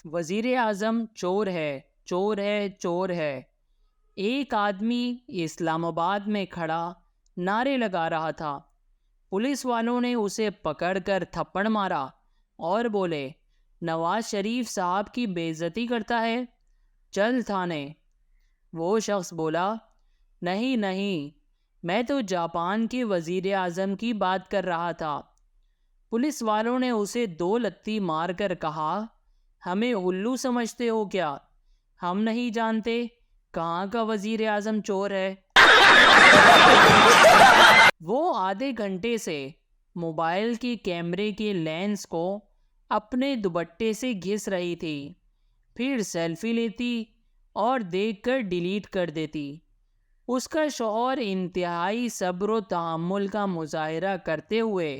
وزیر اعظم چور ہے، چور ہے، چور ہے۔ ایک آدمی اسلام آباد میں کھڑا نعرے لگا رہا تھا۔ پولیس والوں نے اسے پکڑ کر تھپڑ مارا اور بولے، نواز شریف صاحب کی بے عزتی کرتا ہے، چل تھانے۔ وہ شخص بولا، نہیں نہیں، میں تو جاپان کے وزیر اعظم کی بات کر رہا تھا۔ پولیس والوں نے اسے 2 لتی مار کر کہا، ہمیں الو سمجھتے ہو کیا؟ ہم نہیں جانتے کہاں کا وزیر اعظم چور ہے۔ وہ آدھے گھنٹے سے موبائل کے کیمرے کے لینس کو اپنے دوپٹے سے گھس رہی تھی، پھر سیلفی لیتی اور دیکھ کر ڈیلیٹ کر دیتی۔ اس کا شوہر انتہائی صبر و تحمل کا مظاہرہ کرتے ہوئے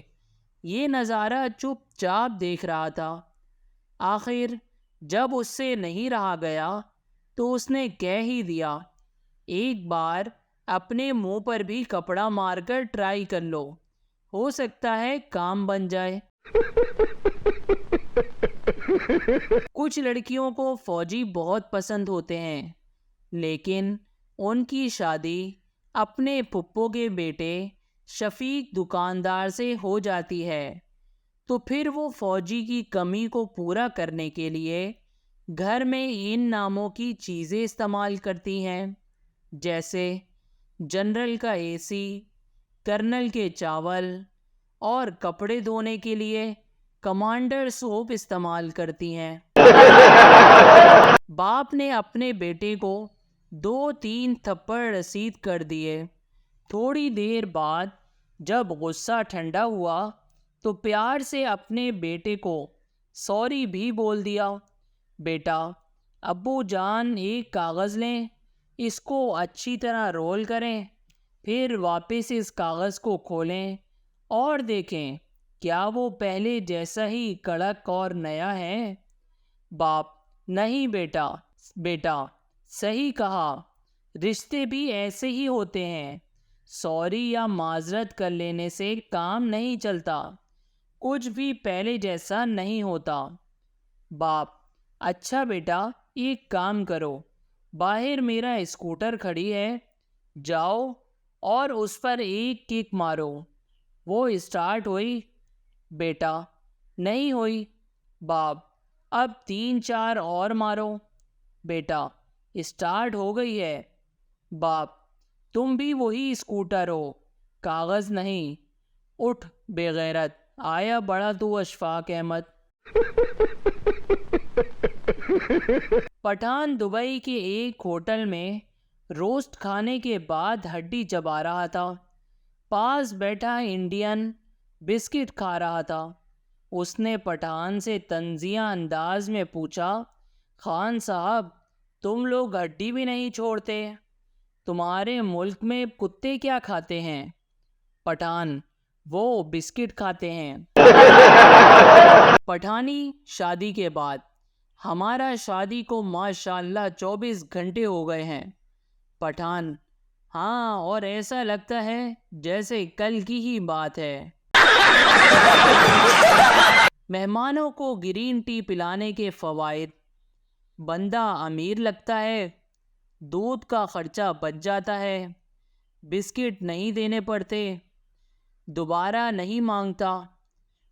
یہ نظارہ چپ چاپ دیکھ رہا تھا۔ آخر جب اس سے نہیں رہا گیا تو اس نے کہہ ہی دیا، ایک بار اپنے منہ پر بھی کپڑا مار کر ٹرائی کر لو، ہو سکتا ہے کام بن جائے۔ کچھ لڑکیوں کو فوجی بہت پسند ہوتے ہیں، لیکن ان کی شادی اپنے پھپھو کے بیٹے شفیق دکاندار سے ہو جاتی ہے، تو پھر وہ فوجی کی کمی کو پورا کرنے کے لیے گھر میں ان ناموں کی چیزیں استعمال کرتی ہیں، جیسے جنرل کا اے سی، کرنل کے چاول، اور کپڑے دھونے کے لیے کمانڈر سوپ استعمال کرتی ہیں۔ باپ نے اپنے بیٹے کو 2-3 تھپڑ رسید کر دیے۔ تھوڑی دیر بعد جب غصہ ٹھنڈا ہوا تو پیار سے اپنے بیٹے کو سوری بھی بول دیا، بیٹا، ابو جان ایک کاغذ لیں، اس کو اچھی طرح رول کریں، پھر واپس اس کاغذ کو کھولیں اور دیکھیں کیا وہ پہلے جیسا ہی کڑک اور نیا ہے؟ باپ، نہیں بیٹا، بیٹا صحیح کہا، رشتے بھی ایسے ہی ہوتے ہیں، سوری یا معذرت کر لینے سے کام نہیں چلتا، کچھ بھی پہلے جیسا نہیں ہوتا۔ باپ، اچھا بیٹا، ایک کام کرو، باہر میرا اسکوٹر کھڑی ہے، جاؤ اور اس پر ایک کک مارو، وہ اسٹارٹ ہوئی؟ بیٹا، نہیں ہوئی۔ باپ، اب 3-4 اور مارو، بیٹا اسٹارٹ ہو گئی ہے۔ باپ، تم بھی وہی اسکوٹر ہو، کاغذ نہیں، اٹھ بے غیرت، آیا بڑا تو اشفاق احمد۔ پٹھان دبئی کے ایک ہوٹل میں روسٹ کھانے کے بعد ہڈی چبا رہا تھا۔ پاس بیٹھا انڈین بسکٹ کھا رہا تھا۔ اس نے پٹھان سے طنزیہ انداز میں پوچھا، خان صاحب، تم لوگ ہڈی بھی نہیں چھوڑتے، تمہارے ملک میں کتے کیا کھاتے ہیں؟ پٹھان، وہ بسکٹ کھاتے ہیں۔ پٹھانی شادی کے بعد، ہمارا شادی کو ماشاءاللہ 24 گھنٹے ہو گئے ہیں۔ پٹھان، ہاں، اور ایسا لگتا ہے جیسے کل کی ہی بات ہے۔ مہمانوں کو گرین ٹی پلانے کے فوائد، بندہ امیر لگتا ہے، دودھ کا خرچہ بچ جاتا ہے، بسکٹ نہیں دینے پڑتے، دوبارہ نہیں مانگتا،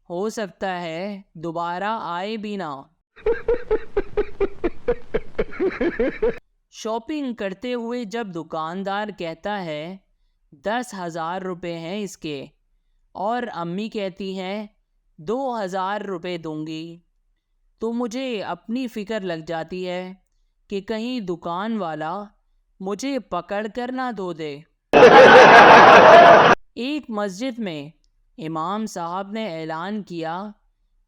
ہو سکتا ہے دوبارہ آئے بھی نہ۔ شاپنگ کرتے ہوئے جب دکاندار کہتا ہے 10,000 روپے ہیں اس کے، اور امی کہتی ہیں 2,000 روپے دوں گی، تو مجھے اپنی فکر لگ جاتی ہے کہ کہیں دکان والا مجھے پکڑ کر نہ دھو دے۔ ایک مسجد میں امام صاحب نے اعلان کیا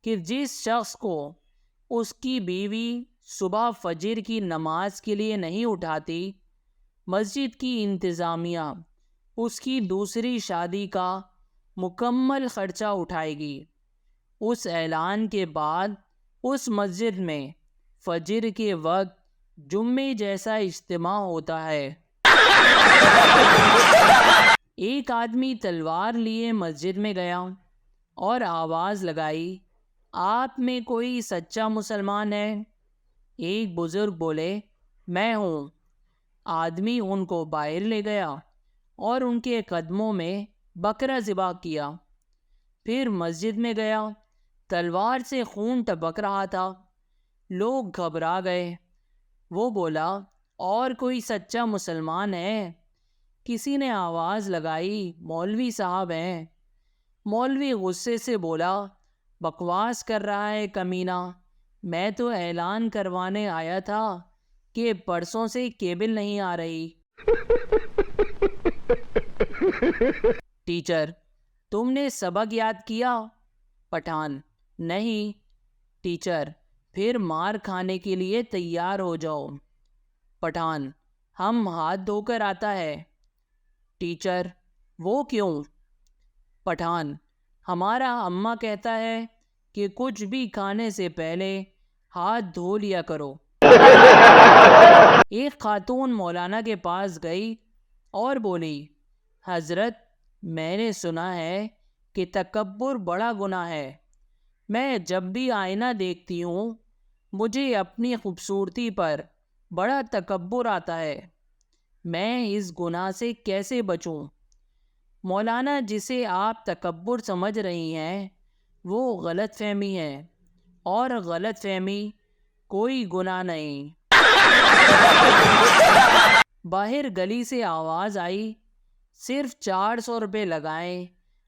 کہ جس شخص کو اس کی بیوی صبح فجر کی نماز کے لیے نہیں اٹھاتی، مسجد کی انتظامیہ اس کی دوسری شادی کا مکمل خرچہ اٹھائے گی۔ اس اعلان کے بعد اس مسجد میں فجر کے وقت جمعے جیسا اجتماع ہوتا ہے۔ ایک آدمی تلوار لیے مسجد میں گیا اور آواز لگائی، آپ میں کوئی سچا مسلمان ہے؟ ایک بزرگ بولے میں ہوں۔ آدمی ان کو باہر لے گیا اور ان کے قدموں میں بکرا ذبح کیا۔ پھر مسجد میں گیا، تلوار سے خون ٹپک رہا تھا، لوگ گھبرا گئے۔ وہ بولا اور کوئی سچا مسلمان ہے؟ کسی نے آواز لگائی مولوی صاحب ہیں۔ مولوی غصے سے بولا بکواس کر رہا ہے کمینہ، میں تو اعلان کروانے آیا تھا کہ پرسوں سے کیبل نہیں آ رہی۔ ٹیچر تم نے سبق یاد کیا؟ پٹھان نہیں۔ ٹیچر پھر مار کھانے کے لیے تیار ہو جاؤ۔ پٹھان ہم ہاتھ دھو کر آتا ہے۔ ٹیچر وہ کیوں؟ پٹھان ہمارا اماں کہتا ہے کہ کچھ بھی کھانے سے پہلے ہاتھ دھو لیا کرو۔ ایک خاتون مولانا کے پاس گئی اور بولی حضرت میں نے سنا ہے کہ تکبر بڑا گناہ ہے۔ میں جب بھی آئینہ دیکھتی ہوں مجھے اپنی خوبصورتی پر بڑا تکبر آتا ہے، میں اس گناہ سے کیسے بچوں؟ مولانا جسے آپ تکبر سمجھ رہی ہیں وہ غلط فہمی ہے، اور غلط فہمی کوئی گناہ نہیں۔ باہر گلی سے آواز آئی صرف 400 روپے لگائیں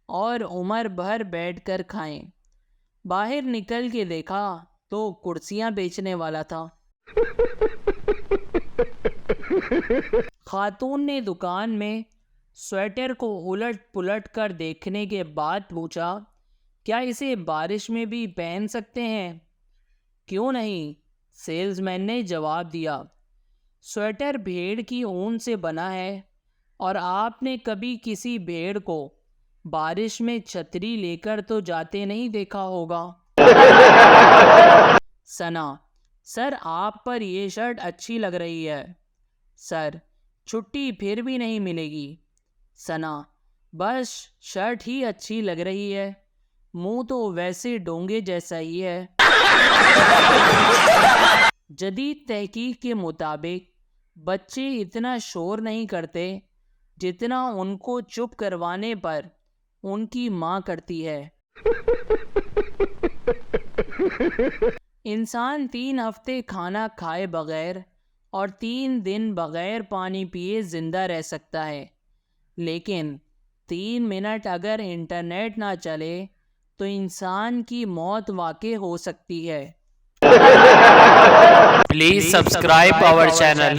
اور عمر بھر بیٹھ کر کھائیں۔ باہر نکل کے دیکھا تو کرسیاں بیچنے والا تھا۔ خاتون نے دکان میں سویٹر کو الٹ پلٹ کر دیکھنے کے بعد پوچھا کیا اسے بارش میں بھی پہن سکتے ہیں؟ کیوں نہیں، سیلز مین نے جواب دیا۔ سویٹر بھیڑ کی اون سے بنا ہے، اور آپ نے کبھی کسی بھیڑ کو بارش میں چھتری لے کر تو جاتے نہیں دیکھا ہوگا۔ ثنا سر آپ پر یہ شرٹ اچھی لگ رہی ہے۔ سر چھٹی پھر بھی نہیں ملے گی۔ ثنا بس شرٹ ہی اچھی لگ رہی ہے، منہ تو ویسے ڈونگے جیسا ہی ہے۔ جدید تحقیق کے مطابق بچے اتنا شور نہیں کرتے جتنا ان کو چپ کروانے پر ان کی ماں کرتی ہے۔ انسان 3 ہفتے کھانا کھائے بغیر اور 3 دن بغیر پانی پیے زندہ رہ سکتا ہے، لیکن 3 منٹ اگر انٹرنیٹ نہ چلے تو انسان کی موت واقع ہو سکتی ہے۔ Please subscribe our channel.